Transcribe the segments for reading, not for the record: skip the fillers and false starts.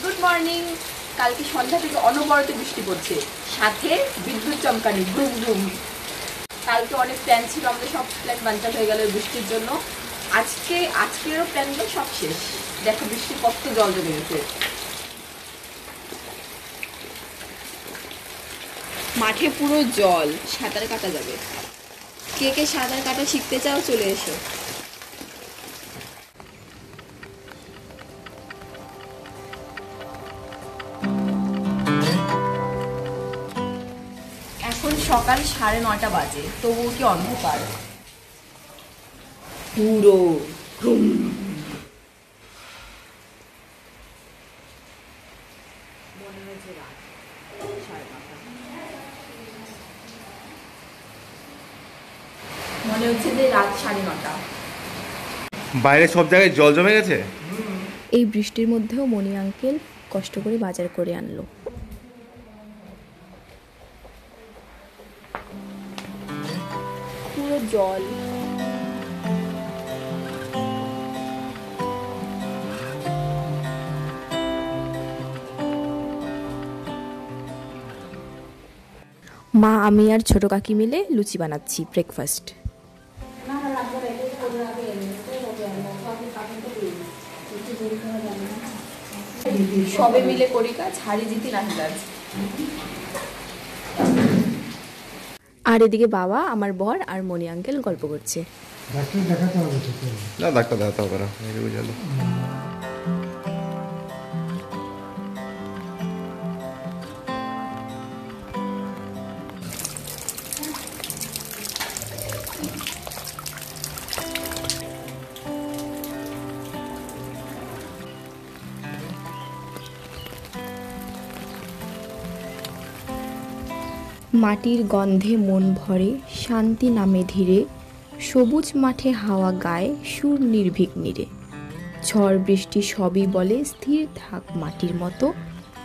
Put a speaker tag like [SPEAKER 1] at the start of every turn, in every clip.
[SPEAKER 1] Good morning. কালকে সন্ধ্যা থেকে অনবরত বৃষ্টি পড়ছে, সাথে বিদ্যুৎ চমকানি, ব্রুম ব্রুম। কালকে অনেক প্ল্যান ছিল, আমাদের সব প্ল্যান বানচাল হয়ে গেল বৃষ্টির জন্য। আজকেরও প্ল্যানগুলো সব শেষ। দেখো বৃষ্টি কত জল জমে গেছে। মাঠে পুরো জল, সাঁতার কাটা যাবে। কে কে সাঁতার কাটা শিখতে চাও চলে এসো। এখন সকাল 9:30 বাজে, তবুও কি অন্ধকার পুরো। মনে হচ্ছে যে রাত 9:30।
[SPEAKER 2] বাইরে সব জায়গায় জল জমে গেছে।
[SPEAKER 3] এই বৃষ্টির মধ্যেও মণি আঙ্কেল কষ্ট করে বাজার করে আনলো। পুরো জল। মা, আমি আর ছোট কাকি মিলে লুচি বানাচ্ছি ব্রেকফাস্ট।
[SPEAKER 1] সবে মিলে করি কাজ, হারি জিতি নাহি কাজ।
[SPEAKER 3] আর এদিকে বাবা, আমার বর আর মণি আঙ্কেল গল্প করছে।
[SPEAKER 2] না, ডাক্তার দেখাতে হবে না, বুঝালো।
[SPEAKER 3] মাটির গন্ধে মন ভরে, শান্তি নামে ধীরে, সবুজ মাঠে হাওয়া গায় সুর নির্ভীক নীরে। ঝড় বৃষ্টি সবই বলে স্থির থাক মাটির মতো,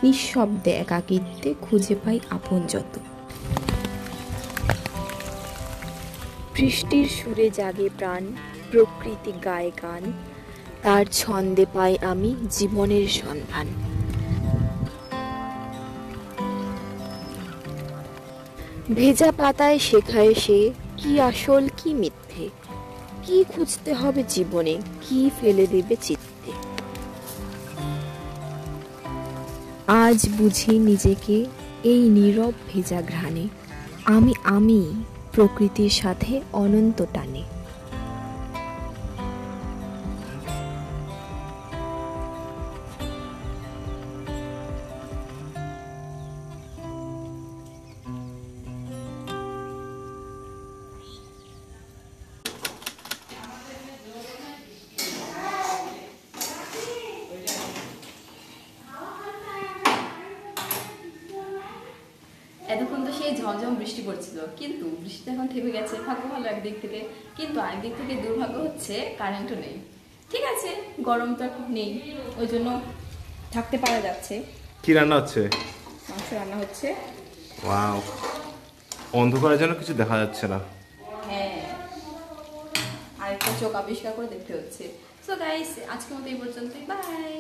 [SPEAKER 3] নিঃশব্দে একাকিত্বে খুঁজে পাই আপন যত। বৃষ্টির সুরে জাগে প্রাণ, প্রকৃতি গায়ে গান, তার ছন্দে পাই আমি জীবনের সন্ধান। ভেজা পাতায় শেখায় সে কি আসল কি মিথ্যে, কি খুঁজতে হবে জীবনে, কি ফেলে দেবে চিত্তে। আজ বুঝি নিজেকে এই নীরব ভেজা ঘ্রাণে, আমি প্রকৃতির সাথে অনন্ত টানে।
[SPEAKER 1] এতক্ষণ তো সেই ঝমঝম বৃষ্টি পড়ছিল, কিন্তু বৃষ্টি এখন থেমে গেছে, ভাগ্য ভালো একদিক থেকে। কিন্তু আরেকদিক থেকে দুর্ভাগ্য হচ্ছে কারেন্টও নেই। ঠিক আছে, গরম তো এখন নেই, ওই জন্য থাকতে পারা যাচ্ছে।
[SPEAKER 2] কি রান্না হচ্ছে?
[SPEAKER 1] মাংস রান্না হচ্ছে।
[SPEAKER 2] ওয়াও, অন্ধকারের জন্য কিছু দেখা যাচ্ছে না।
[SPEAKER 1] হ্যাঁ, আরেকটা চোখ আবিষ্কার করে দেখতে হচ্ছে। সো গাইস, আজকের মতো এই পর্যন্তই, বাই।